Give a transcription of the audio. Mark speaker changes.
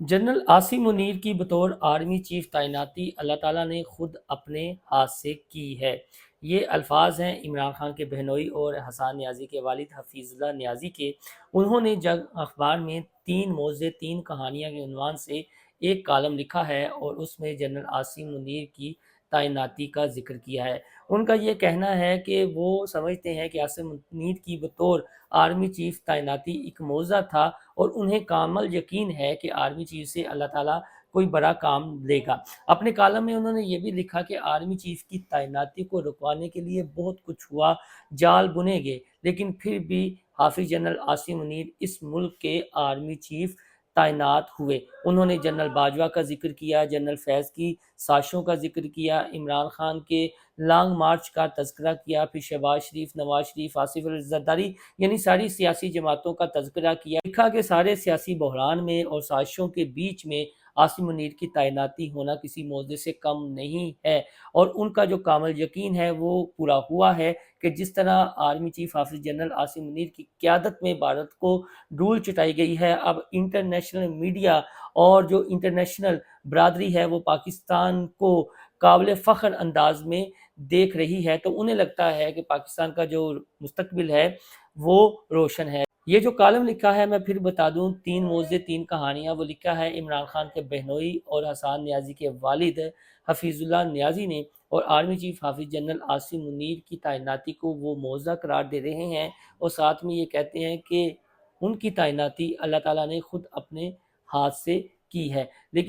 Speaker 1: General Asim Munir کی بطور army chief تعیناتی اللہ تعالیٰ نے خود اپنے ہاتھ سے کی ہے۔ یہ الفاظ ہیں عمران خان کے بہنوئی اور حسان نیازی کے والد حفیظ اللہ نیازی کے۔ انہوں نے جگ اخبار میں 3 موضوع 3 کہانیاں کے عنوان سے ایک کالم لکھا ہے اور اس میں جنرل عاصم منیر کی تعیناتی کا ذکر کیا ہے۔ ان کا یہ کہنا ہے کہ وہ سمجھتے ہیں کہ عاصم منیر کی بطور آرمی چیف تعیناتی ایک معجزہ تھا اور انہیں کامل یقین ہے کہ آرمی چیف سے اللہ تعالیٰ کوئی بڑا کام لے گا۔ اپنے کالم میں انہوں نے یہ بھی لکھا کہ آرمی چیف کی تعیناتی کو رکوانے کے لیے بہت کچھ ہوا، جال بنے گئے، لیکن پھر بھی حافظ جنرل عاصم منیر اس ملک کے آرمی چیف تعینات ہوئے۔ انہوں نے جنرل باجوہ کا ذکر کیا، جنرل فیض کی سازشوں کا ذکر کیا، عمران خان کے لانگ مارچ کا تذکرہ کیا، پھر شہباز شریف، نواز شریف، آصف علی زرداری یعنی ساری سیاسی جماعتوں کا تذکرہ کیا۔ لکھا کہ سارے سیاسی بحران میں اور سازشوں کے بیچ میں عاصم منیر کی تعیناتی ہونا کسی معجزے سے کم نہیں ہے، اور ان کا جو کامل یقین ہے وہ پورا ہوا ہے کہ جس طرح آرمی چیف حافظ جنرل عاصم منیر کی قیادت میں بھارت کو دھول چٹائی گئی ہے، اب انٹرنیشنل میڈیا اور جو انٹرنیشنل برادری ہے وہ پاکستان کو قابل فخر انداز میں دیکھ رہی ہے، تو انہیں لگتا ہے کہ پاکستان کا جو مستقبل ہے وہ روشن ہے۔ یہ جو کالم لکھا ہے میں پھر بتا دوں، 3 موضوع 3 کہانیاں، وہ لکھا ہے عمران خان کے بہنوئی اور حسان نیازی کے والد حفیظ اللہ نیازی نے، اور آرمی چیف حافظ جنرل عاصم منیر کی تعیناتی کو وہ معجزہ قرار دے رہے ہیں، اور ساتھ میں یہ کہتے ہیں کہ ان کی تعیناتی اللہ تعالیٰ نے خود اپنے ہاتھ سے کی ہے۔ لیکن